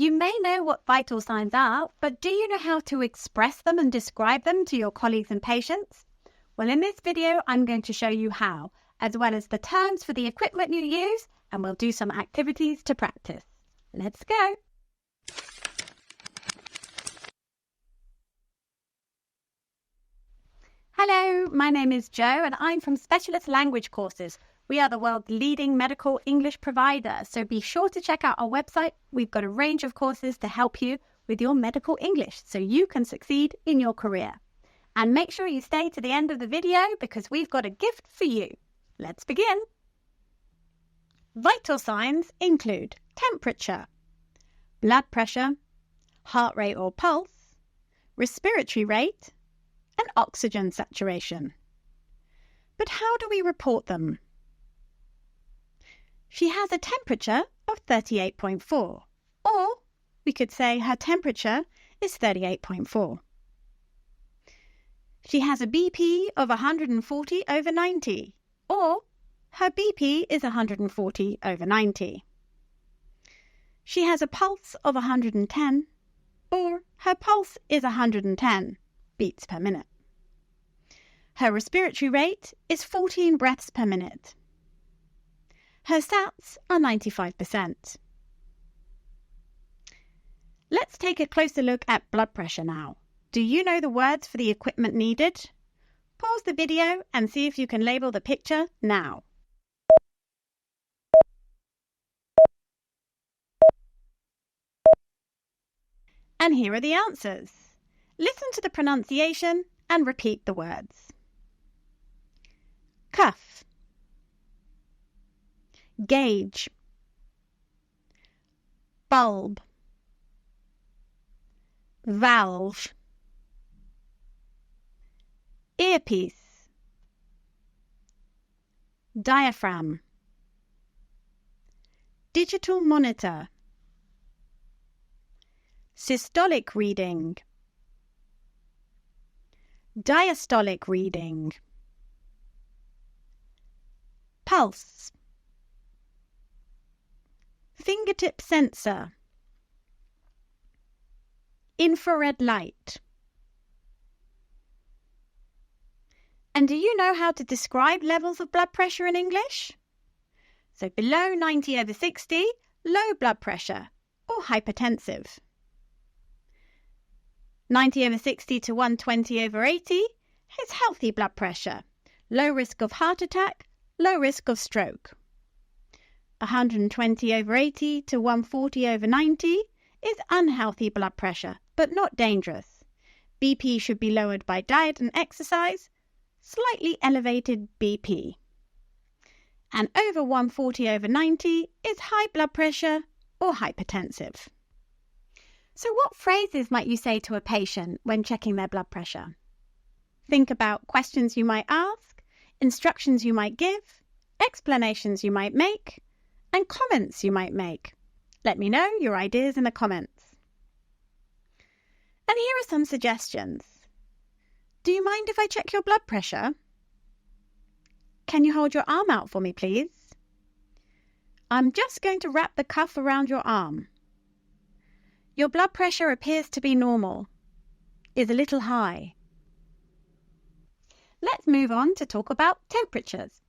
You may know what vital signs are, but do you know how to express them and describe them to your colleagues and patients? Well, in this video, I'm going to show you how, as well as the terms for the equipment you use, and we'll do some activities to practice. Let's go. Hello, my name is Jo and I'm from Specialist Language Courses. We are the world's leading medical English provider, so be sure to check out our website. We've got a range of courses to help you with your medical English so you can succeed in your career. And make sure you stay to the end of the video because we've got a gift for you. Let's begin. Vital signs include temperature, blood pressure, heart rate or pulse, respiratory rate, and oxygen saturation. But how do we report them? She has a temperature of 38.4, or we could say her temperature is 38.4. She has a BP of 140/90, or her BP is 140/90. She has a pulse of 110, or her pulse is 110 beats per minute. Her respiratory rate is 14 breaths per minute. Her SATs are 95%. Let's take a closer look at blood pressure now. Do you know the words for the equipment needed? Pause the video and see if you can label the picture now. And here are the answers. Listen to the pronunciation and repeat the words. Cuff, gauge, bulb, valve, earpiece, diaphragm, digital monitor, systolic reading, diastolic reading, pulse, fingertip sensor, infrared light. And do you know how to describe levels of blood pressure in English? So below 90/60, low blood pressure or hypertensive. 90/60 to 120/80 is healthy blood pressure, low risk of heart attack, low risk of stroke. 120/80 to 140/90 is unhealthy blood pressure, but not dangerous. BP should be lowered by diet and exercise, slightly elevated BP. And over 140/90 is high blood pressure or hypertensive. So what phrases might you say to a patient when checking their blood pressure? Think about questions you might ask, instructions you might give, explanations you might make, and comments you might make. Let me know your ideas in the comments. And here are some suggestions. Do you mind if I check your blood pressure? Can you hold your arm out for me, please? I'm just going to wrap the cuff around your arm. Your blood pressure appears to be normal, is a little high. Let's move on to talk about temperatures.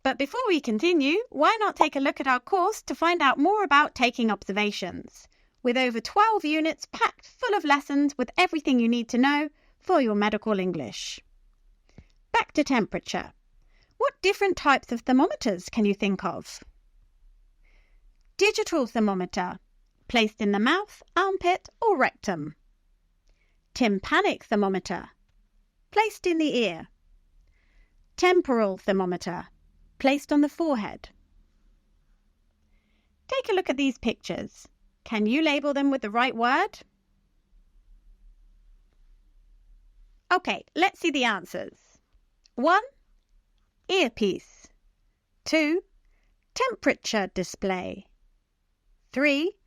But before we continue, why not take a look at our course to find out more about taking observations, with over 12 units packed full of lessons with everything you need to know for your medical English. Back to temperature. What different types of thermometers can you think of? Digital thermometer, placed in the mouth, armpit or rectum. Tympanic thermometer, placed in the ear. Temporal thermometer, placed on the forehead. Take a look at these pictures. Can you label them with the right word? Okay, let's see the answers. 1. Earpiece. 2. Temperature display. 3.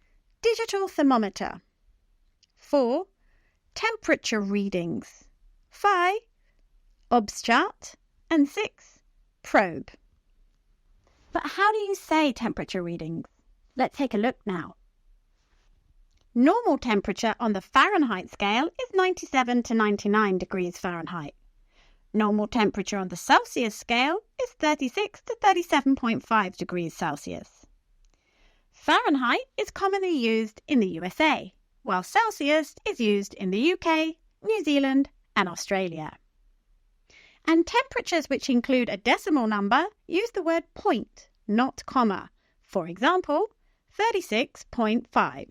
Digital thermometer. 4. Temperature readings. 5. OBS chart. And 6. Probe. But how do you say temperature readings? Let's take a look now. Normal temperature on the Fahrenheit scale is 97 to 99 degrees Fahrenheit. Normal temperature on the Celsius scale is 36 to 37.5 degrees Celsius. Fahrenheit is commonly used in the USA, while Celsius is used in the UK, New Zealand, and Australia. And temperatures which include a decimal number use the word point, not comma. For example, 36.5.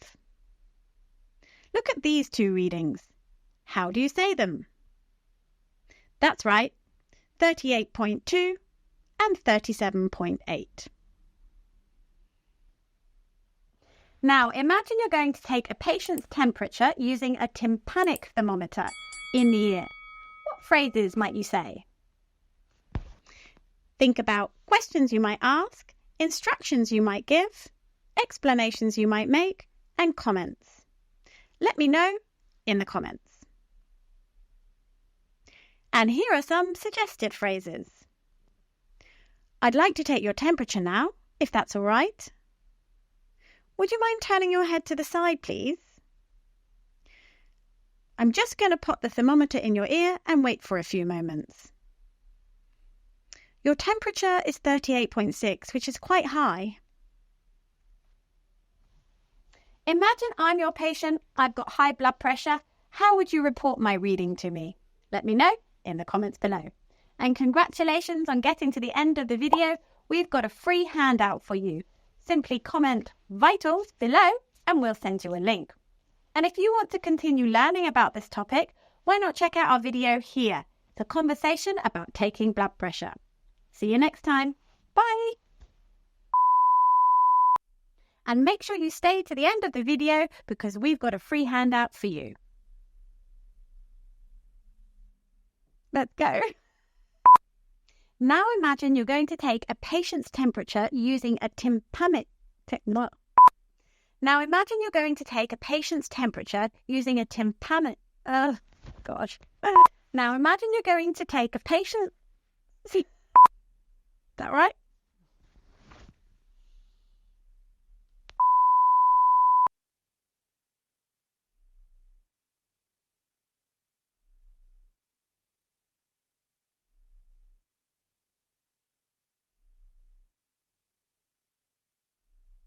Look at these two readings. How do you say them? That's right, 38.2 and 37.8. Now imagine you're going to take a patient's temperature using a tympanic thermometer in the ear. What phrases might you say? Think about questions you might ask, instructions you might give, explanations you might make, and comments. Let me know in the comments. And here are some suggested phrases. I'd like to take your temperature now, if that's all right. Would you mind turning your head to the side, please? I'm just going to pop the thermometer in your ear and wait for a few moments. Your temperature is 38.6, which is quite high. Imagine I'm your patient, I've got high blood pressure. How would you report my reading to me? Let me know in the comments below. And congratulations on getting to the end of the video. We've got a free handout for you. Simply comment vitals below and we'll send you a link. And if you want to continue learning about this topic, why not check out our video here? It's a conversation about taking blood pressure. See you next time. Bye! And make sure you stay to the end of the video because we've got a free handout for you. Let's go. Now imagine you're going to take a patient's temperature using a tympanic. Now imagine you're going to take a patient's temperature using a tympanic. Now imagine you're going to take a patient. See, is that right?